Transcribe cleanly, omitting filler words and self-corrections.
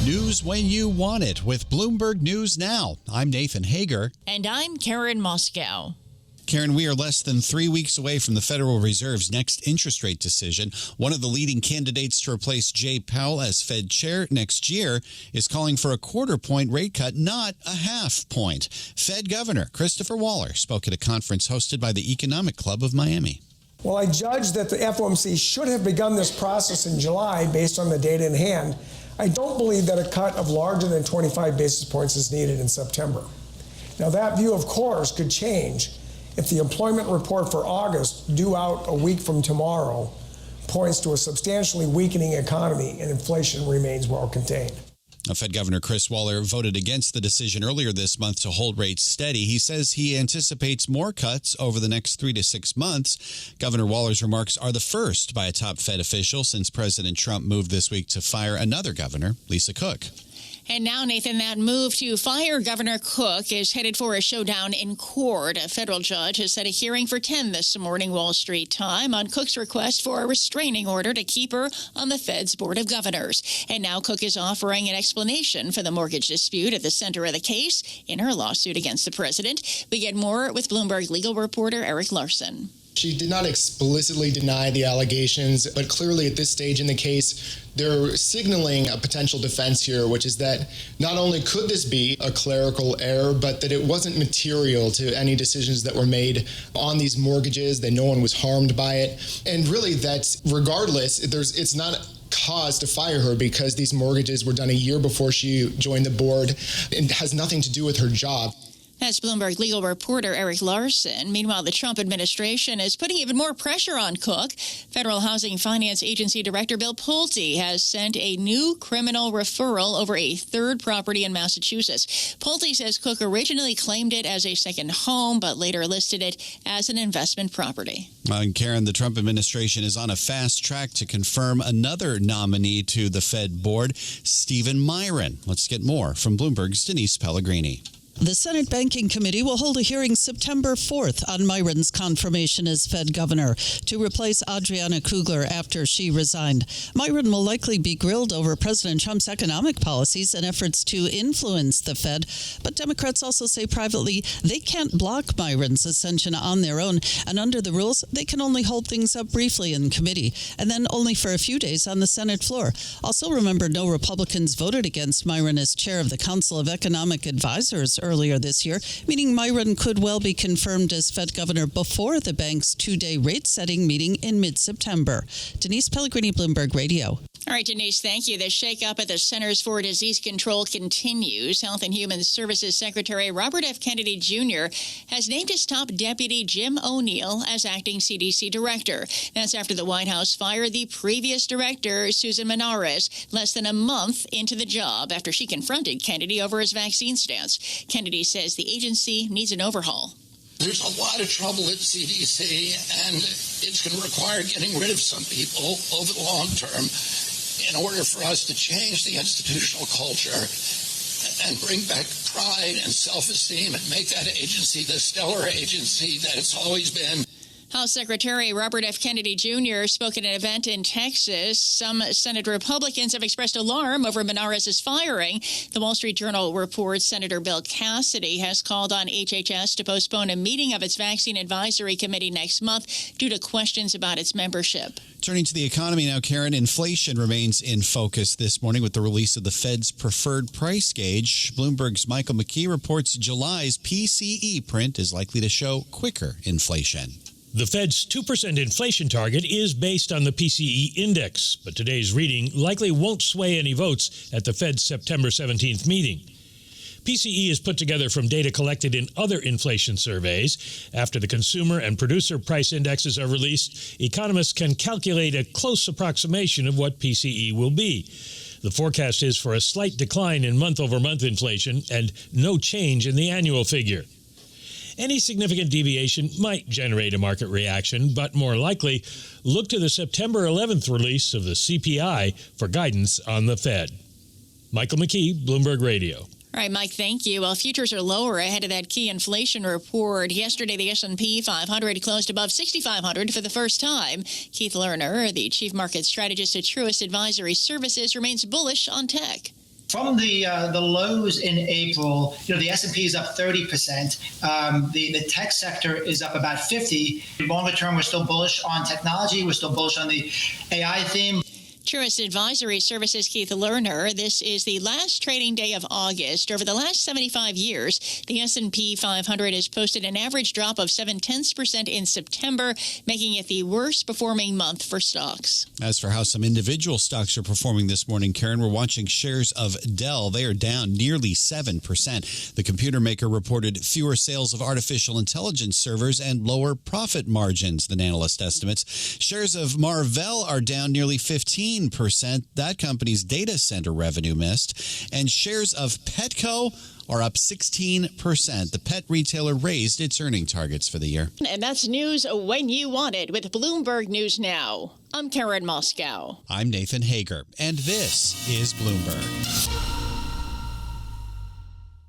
News when you want it with Bloomberg News Now. I'm Nathan Hager. And I'm Karen Moscow. Karen, we are less than 3 weeks away from the Federal Reserve's next interest rate decision. One of the leading candidates to replace Jay Powell as Fed chair next year is calling for a quarter-point rate cut, not a half point. Fed Governor Christopher Waller spoke at a conference hosted by the Economic Club of Miami. Well, I judge that the FOMC should have begun this process in July based on the data in hand. I don't believe that a cut of larger than 25 basis points is needed in September. Now, that view, of course, could change if the employment report for August, due out a week from tomorrow, points to a substantially weakening economy and inflation remains well contained. Fed Governor Chris Waller voted against the decision earlier this month to hold rates steady. He says he anticipates more cuts over the next 3 to 6 months. Governor Waller's remarks are the first by a top Fed official since President Trump moved this week to fire another governor, Lisa Cook. And now, Nathan, that move to fire Governor Cook is headed for a showdown in court. A federal judge has set a hearing for 10 this morning Wall Street time on Cook's request for a restraining order to keep her on the Fed's Board of Governors. And now Cook is offering an explanation for the mortgage dispute at the center of the case in her lawsuit against the president. We get more with Bloomberg legal reporter Eric Larson. She did not explicitly deny the allegations, but clearly at this stage in the case, they're signaling a potential defense here, which is that not only could this be a clerical error, but that it wasn't material to any decisions that were made on these mortgages, that no one was harmed by it. And really that regardless, it's not cause to fire her because these mortgages were done a year before she joined the board and has nothing to do with her job. That's Bloomberg legal reporter Eric Larson. Meanwhile, the Trump administration is putting even more pressure on Cook. Federal Housing Finance Agency Director Bill Pulte has sent a new criminal referral over a third property in Massachusetts. Pulte says Cook originally claimed it as a second home, but later listed it as an investment property. And Karen, the Trump administration is on a fast track to confirm another nominee to the Fed board, Stephen Miran. Let's get more from Bloomberg's Denise Pellegrini. The Senate Banking Committee will hold a hearing September 4th on Miran's confirmation as Fed governor to replace Adriana Kugler after she resigned. Miran will likely be grilled over President Trump's economic policies and efforts to influence the Fed. But Democrats also say privately they can't block Miran's ascension on their own. And under the rules, they can only hold things up briefly in committee and then only for a few days on the Senate floor. Also, remember, no Republicans voted against Miran as chair of the Council of Economic Advisors earlier this year, meaning Miran could well be confirmed as Fed governor before the bank's two-day rate-setting meeting in mid-September. Denise Pellegrini, Bloomberg Radio. All right, Denise, thank you. The shakeup at the Centers for Disease Control continues. Health and Human Services Secretary Robert F. Kennedy Jr. has named his top deputy, Jim O'Neill, as acting CDC director. That's after the White House fired the previous director, Susan Menares, less than a month into the job after she confronted Kennedy over his vaccine stance. Kennedy says the agency needs an overhaul. There's a lot of trouble at CDC, and it's going to require getting rid of some people over the long term in order for us to change the institutional culture and bring back pride and self-esteem and make that agency the stellar agency that it's always been. House Secretary Robert F. Kennedy Jr. spoke at an event in Texas. Some Senate Republicans have expressed alarm over Menares' firing. The Wall Street Journal reports Senator Bill Cassidy has called on HHS to postpone a meeting of its Vaccine Advisory Committee next month due to questions about its membership. Turning to the economy now, Karen, inflation remains in focus this morning with the release of the Fed's preferred price gauge. Bloomberg's Michael McKee reports July's PCE print is likely to show quicker inflation. The Fed's 2% inflation target is based on the PCE index, but today's reading likely won't sway any votes at the Fed's September 17th meeting. PCE is put together from data collected in other inflation surveys. After the consumer and producer price indexes are released, economists can calculate a close approximation of what PCE will be. The forecast is for a slight decline in month-over-month inflation and no change in the annual figure. Any significant deviation might generate a market reaction, but more likely, look to the September 11th release of the CPI for guidance on the Fed. Michael McKee, Bloomberg Radio. All right, Mike, thank you. Well, futures are lower ahead of that key inflation report. Yesterday, the S&P 500 closed above 6,500 for the first time. Keith Lerner, the chief market strategist at Truist Advisory Services, remains bullish on tech. From the lows in April, the S&P is up 30%. The tech sector is up about 50%. Longer term, we're still bullish on technology. We're still bullish on the AI theme. Truist Advisory Services' Keith Lerner. This is the last trading day of August. Over the last 75 years, the S&P 500 has posted an average drop of 0.7% in September, making it the worst performing month for stocks. As for how some individual stocks are performing this morning, Karen, we're watching shares of Dell. They are down nearly 7%. The computer maker reported fewer sales of artificial intelligence servers and lower profit margins than analyst estimates. Shares of Marvell are down nearly 15%. That company's data center revenue missed. And shares of Petco are up 16%. The pet retailer raised its earning targets for the year. And that's news when you want it with Bloomberg News Now. I'm Karen Moscow. I'm Nathan Hager, and this is Bloomberg.